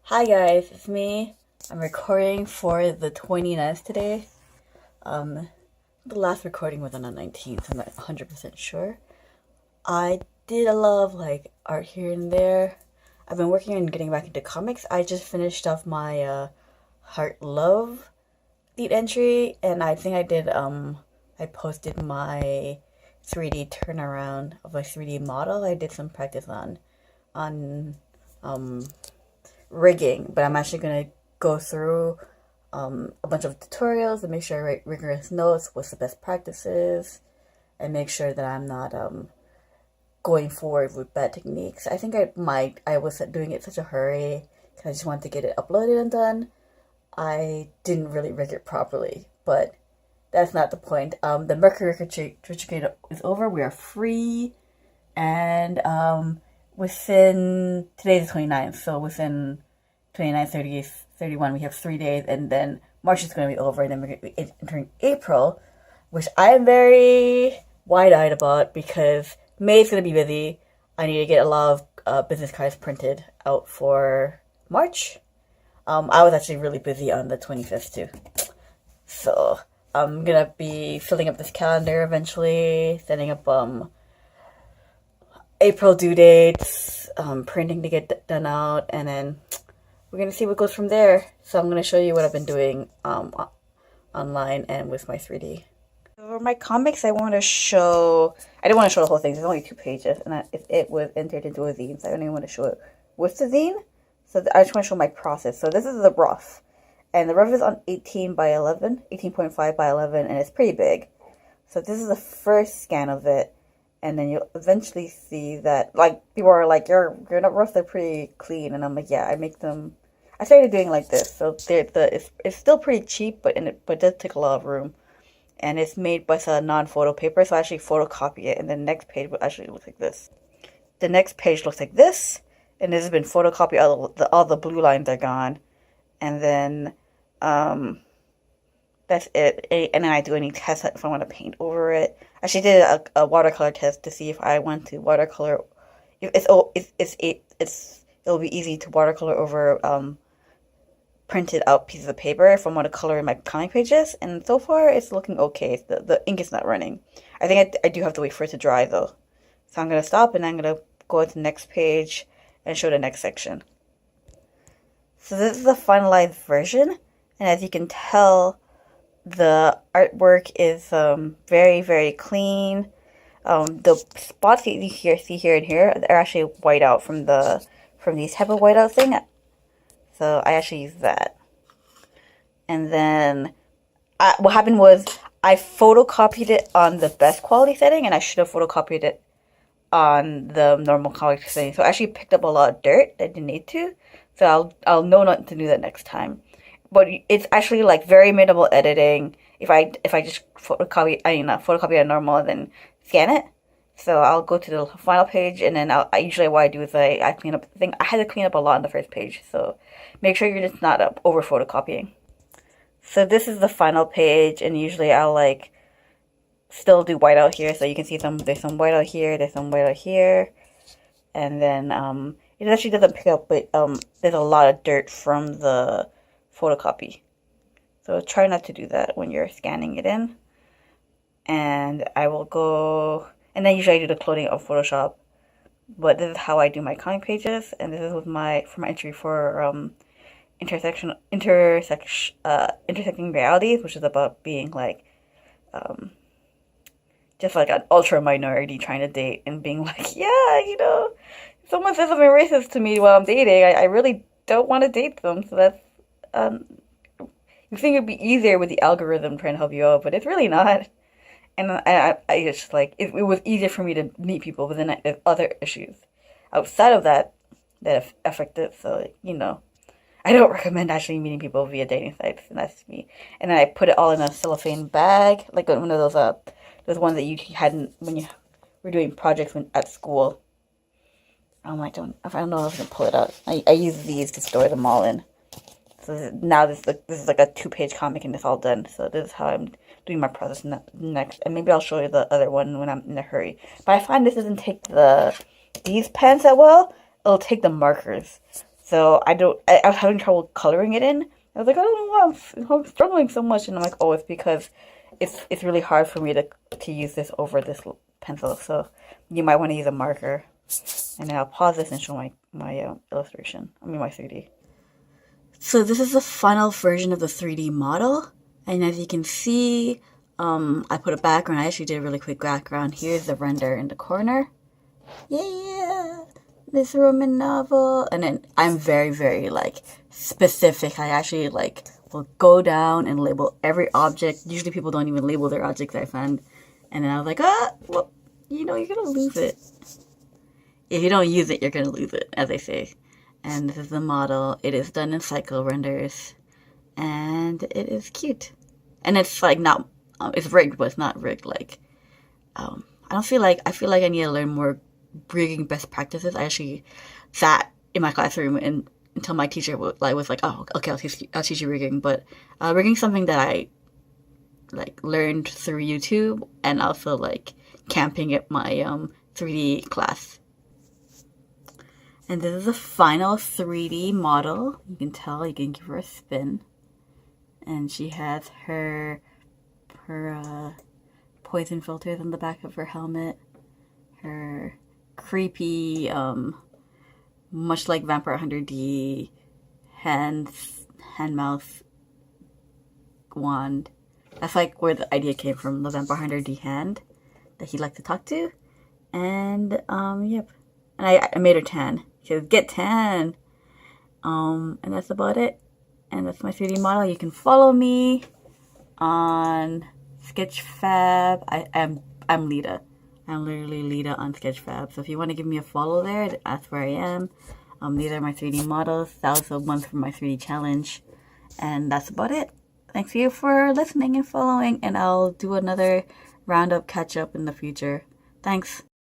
Hi guys, it's me. I'm recording for the 29th today. Um, the last recording was on the 19th, I'm not 100% sure. I did a lot of art here and there. I've been working on getting back into comics. I just finished off my Heart Love lead entry, and I think I posted my 3D turnaround of my 3D model. I did some practice on um rigging, but I'm actually going to go through a bunch of tutorials and make sure I write rigorous notes, what's the best practices, and make sure that I'm not going forward with bad techniques. I think I was doing it in such a hurry because I just wanted to get it uploaded and done. I didn't really rig it properly, but that's not the point. The Mercury Retrograde is over. We are free, and within today's the 29th, so within 29, 30, 31, we have 3 days, and then March is going to be over, and then we're going to be entering April, which I am very wide-eyed about because May is going to be busy. I need to get a lot of business cards printed out for March. I was actually really busy on the 25th too. So I'm going to be filling up this calendar eventually, setting up April due dates, printing to get done out, and then we're going to see what goes from there. So I'm going to show you what I've been doing online and with my 3D. For my comics, I didn't want to show the whole thing. There's only 2 pages, and it was entered into a zine, so I don't even want to show it with the zine. So I just want to show my process. So this is the rough, and the rough is on 18 by 11, 18.5 by 11, and it's pretty big. So this is the first scan of it. And then you'll eventually see that, people are like, your roughs are pretty clean. And I'm like, yeah, I started doing like this. So it's still pretty cheap, but it does take a lot of room. And it's made by a non-photo paper, so I actually photocopy it. And the next page will actually look like this. The next page looks like this. And this has been photocopied, all the blue lines are gone. And then, that's it. And then I do any tests if I want to paint over it. I actually did a watercolor test to see if I want to watercolor. It'll be easy to watercolor over printed out pieces of paper if I want to color in my comic pages. And so far, it's looking okay. The ink is not running. I think I do have to wait for it to dry though. So I'm gonna stop and I'm gonna go to the next page and show the next section. So this is the finalized version, and as you can tell, the artwork is very, very clean. The spots that you see here and here are actually white out from these type of whiteout thing. So I actually use that. And then what happened was I photocopied it on the best quality setting, and I should have photocopied it on the normal quality setting. So I actually picked up a lot of dirt that I didn't need to. So I'll know not to do that next time. But it's actually very minimal editing. If I just photocopy it normal and then scan it. So I'll go to the final page, and then usually what I do is I clean up the thing. I had to clean up a lot on the first page, so make sure you're just not over photocopying. So this is the final page, and usually I'll still do whiteout here, so you can see there's some whiteout here, there's some whiteout here, and then it actually doesn't pick up, but there's a lot of dirt from the photocopy. So try not to do that when you're scanning it in. And I will go, and then usually I do the clothing of Photoshop. But this is how I do my comic pages, and this is for my entry for intersecting realities, which is about being just an ultra minority trying to date and being yeah, someone says something racist to me while I'm dating, I really don't want to date them. So that's you think it'd be easier with the algorithm trying to help you out, but it's really not. And I just it was easier for me to meet people, but then there's other issues outside of that affect it. So I don't recommend actually meeting people via dating sites, and that's me. And then I put it all in a cellophane bag, like one of those ones that you had when you were doing projects at school. I don't know if I can pull it out. I use these to store them all in. So now this is a 2-page comic, and it's all done. So this is how I'm doing my process next. And maybe I'll show you the other one when I'm in a hurry. But I find this doesn't take these pens that well. It'll take the markers. So I was having trouble coloring it in. I was like, I don't know why I'm struggling so much. And I'm like, oh, it's because it's really hard for me to use this over this pencil. So you might want to use a marker. And then I'll pause this and show my illustration. I mean, my 3D. So this is the final version of the 3D model. And as you can see, I put a background. I actually did a really quick background. Here's the render in the corner. Yeah, this Roman novel. And then I'm very, very like specific. I actually like will go down and label every object. Usually people don't even label their objects, I find. And then I was like, well, you know, you're gonna lose it. If you don't use it, you're gonna lose it, as they say. And this is the model. It is done in cycle renders, and it is cute. And it's like not, it's rigged, but it's not rigged. Like, I feel like I need to learn more rigging best practices. I actually sat in my classroom and until my teacher was like, oh, okay, I'll teach you rigging. But rigging is something that I like learned through YouTube and also like camping at my 3D class. And this is the final 3D model. You can tell, you can give her a spin. And she has her poison filters on the back of her helmet. Her creepy, much like Vampire Hunter D, hand mouth wand. That's like where the idea came from, the Vampire Hunter D hand that he liked to talk to. And, yep. And I made her tan. She says, get tan. And that's about it. And that's my 3D model. You can follow me on Sketchfab. I'm Lita. I'm literally Lita on Sketchfab. So if you want to give me a follow there, that's where I am. These are my 3D models. That was the ones from my 3D challenge. And that's about it. Thanks you for listening and following. And I'll do another roundup catch up in the future. Thanks.